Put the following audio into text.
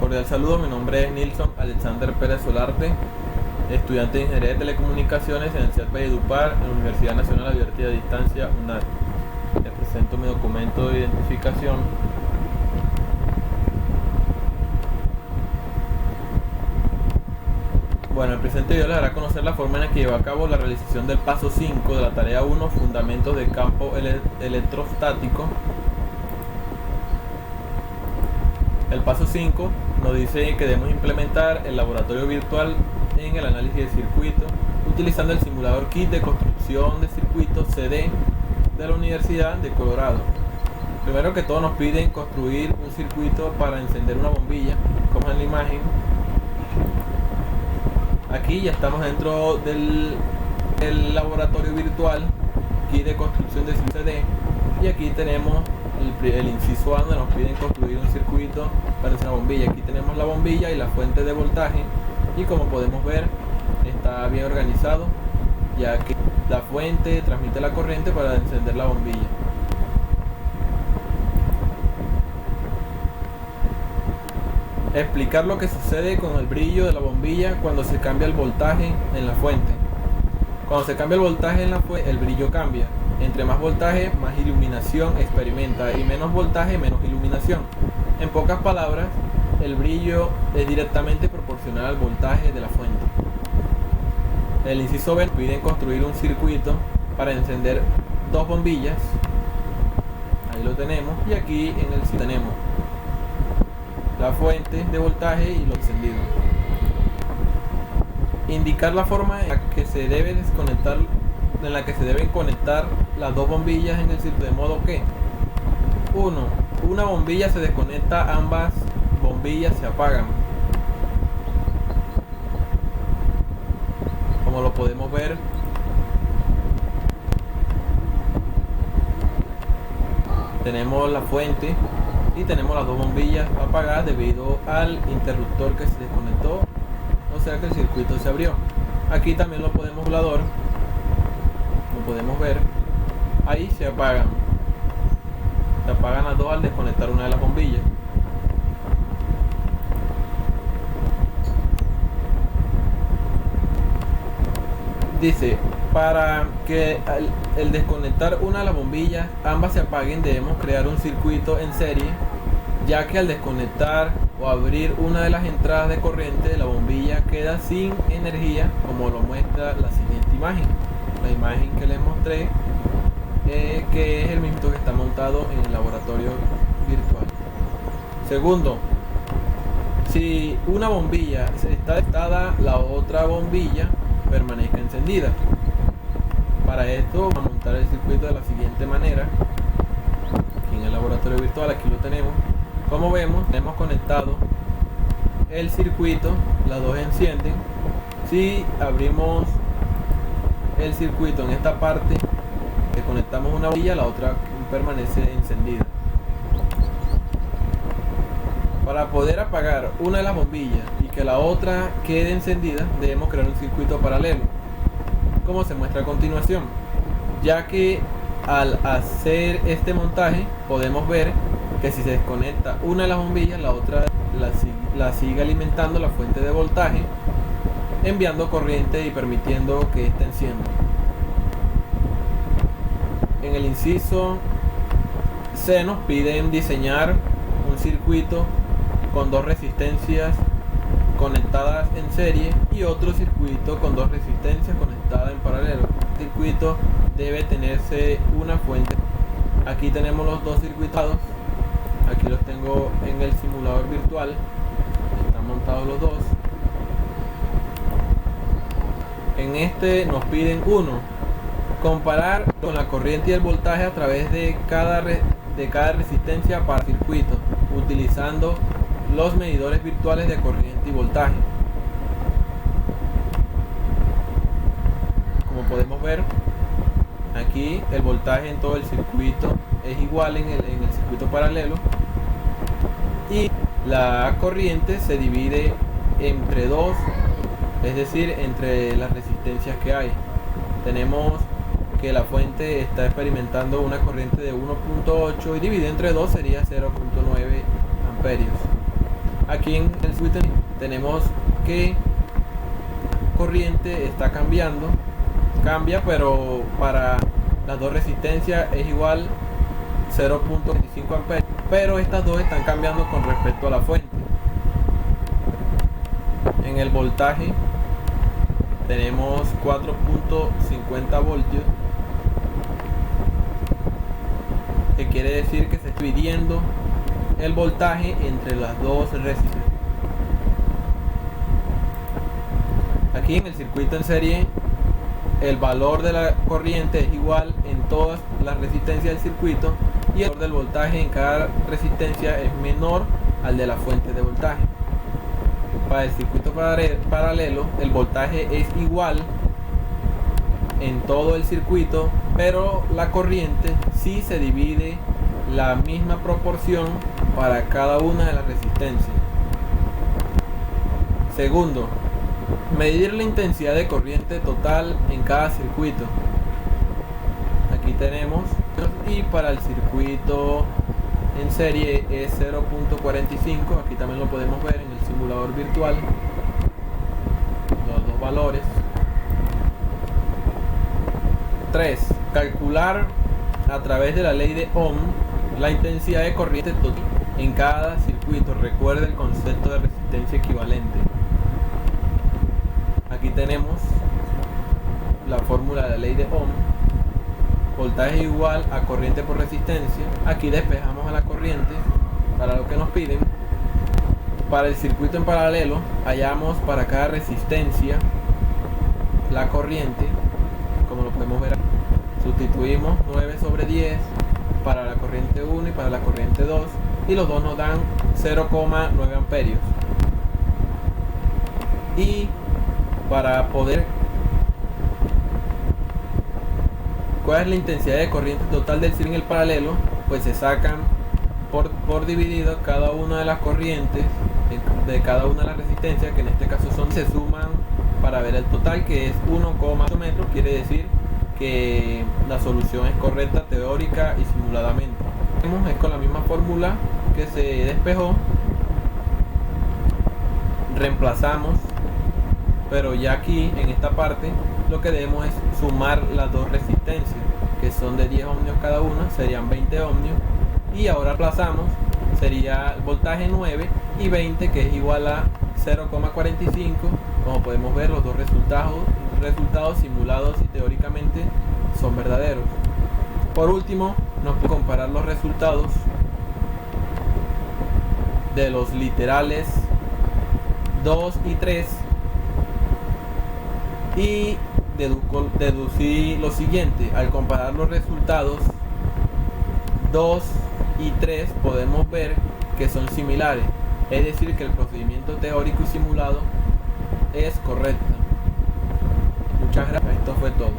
Cordial saludo, mi nombre es Nilson Alexander Pérez Solarte, estudiante de Ingeniería de Telecomunicaciones en el CEP Valledupar, en la Universidad Nacional Abierta y a Distancia, UNAD. Les presento mi documento de identificación. Bueno, el presente video les hará conocer la forma en la que lleva a cabo la realización del paso 5 de la tarea 1, Fundamentos de campo electrostático. El paso 5 nos dice que debemos implementar el laboratorio virtual en el análisis de circuitos utilizando el simulador kit de construcción de circuitos CD de la Universidad de Colorado. Primero que todo nos piden construir un circuito para encender una bombilla, como en la imagen. Aquí ya estamos dentro del laboratorio virtual, kit de construcción de CD, y aquí tenemos el inciso A donde nos piden construir un circuito para esa bombilla. Aquí tenemos la bombilla y la fuente de voltaje, y como podemos ver está bien organizado, ya que la fuente transmite la corriente para encender la bombilla. Explicar lo que sucede con el brillo de la bombilla cuando se cambia el voltaje en la fuente. Cuando se cambia el voltaje en la fuente, el brillo cambia. Entre más voltaje, más iluminación experimenta, y menos voltaje, menos iluminación. En pocas palabras, el brillo es directamente proporcional al voltaje de la fuente. El inciso B piden construir un circuito para encender dos bombillas. Ahí lo tenemos, y aquí en el tenemos la fuente de voltaje y lo encendido. Indicar la forma en la que se debe desconectar, en la que se deben conectar las dos bombillas en el circuito, de modo que 1. Una bombilla se desconecta, ambas bombillas se apagan. Como lo podemos ver, tenemos la fuente y tenemos las dos bombillas apagadas debido al interruptor que se desconectó, o sea que el circuito se abrió. Aquí también lo podemos volador, lo podemos ver, ahí se apagan las dos al desconectar una de las bombillas. Dice, para que el desconectar una de las bombillas ambas se apaguen, debemos crear un circuito en serie, ya que al desconectar o abrir una de las entradas de corriente, la bombilla queda sin energía, como lo muestra la siguiente imagen. La imagen que les mostré, que es el mismo que está montado en el laboratorio virtual. Segundo, si una bombilla está desconectada, la otra bombilla permanezca encendida. Para esto vamos a montar el circuito de la siguiente manera. Aquí en el laboratorio virtual, aquí lo tenemos. Como vemos, hemos conectado el circuito, las dos encienden. Si abrimos el circuito en esta parte, desconectamos una bombilla, la otra permanece encendida. Para poder apagar una de las bombillas y que la otra quede encendida, debemos crear un circuito paralelo, como se muestra a continuación, ya que al hacer este montaje podemos ver que si se desconecta una de las bombillas, la otra la sigue alimentando la fuente de voltaje, enviando corriente y permitiendo que ésta encienda. En el inciso C nos piden diseñar un circuito con dos resistencias conectadas en serie y otro circuito con dos resistencias conectadas en paralelo. El circuito debe tenerse una fuente. Aquí tenemos los dos circuitados, aquí los tengo en el simulador virtual, están montados los dos. En este nos piden comparar con la corriente y el voltaje a través de cada resistencia para circuito, utilizando los medidores virtuales de corriente y voltaje. Como podemos ver, aquí el voltaje en todo el circuito es igual en el circuito paralelo, y la corriente se divide entre dos, es decir, entre las resistencias que hay. Tenemos que la fuente está experimentando una corriente de 1.8 y dividido entre 2 sería 0.9 amperios. Aquí en el circuito tenemos que corriente está cambia, pero para las dos resistencias es igual 0.25 amperios, pero estas dos están cambiando con respecto a la fuente. En el voltaje tenemos 4.50 voltios, que quiere decir que se está dividiendo el voltaje entre las dos resistencias. Aquí en el circuito en serie, el valor de la corriente es igual en todas las resistencias del circuito, y el valor del voltaje en cada resistencia es menor al de la fuente de voltaje. Para el circuito paralelo, el voltaje es igual en todo el circuito, pero la corriente sí se divide la misma proporción para cada una de las resistencias. Segundo, medir la intensidad de corriente total en cada circuito. Aquí tenemos, y para el circuito en serie es 0.45. Aquí también lo podemos ver en el simulador virtual, los dos valores. 3. Calcular a través de la ley de Ohm la intensidad de corriente total en cada circuito. Recuerde el concepto de resistencia equivalente. Aquí tenemos la fórmula de la ley de Ohm. Voltaje igual a corriente por resistencia. Aquí despejamos a la corriente para lo que nos piden. Para el circuito en paralelo, hallamos para cada resistencia la corriente, como lo podemos ver. Sustituimos 9/10 para la corriente 1 y para la corriente 2, y los dos nos dan 0,9 amperios. Y para poder, ¿cuál es la intensidad de corriente total del circuito en el paralelo? Pues se sacan por dividido cada una de las corrientes de cada una de las resistencias, que en este caso se suman para ver el total, que es 1,8 metros. Quiere decir que la solución es correcta teórica y simuladamente. Es con la misma fórmula que se despejó, reemplazamos, pero ya aquí en esta parte lo que debemos es sumar las dos resistencias, que son de 10 ohmios cada una, serían 20 ohmios, y ahora reemplazamos, sería el voltaje 9 y 20, que es igual a 0,45. Como podemos ver, los dos resultados simulados y teóricamente son verdaderos. Por último, nos podemos comparar los resultados de los literales 2 y 3 y deducir lo siguiente. Al comparar los resultados 2 y 3 podemos ver que son similares, es decir, que el procedimiento teórico y simulado es correcto. Muchas gracias, esto fue todo.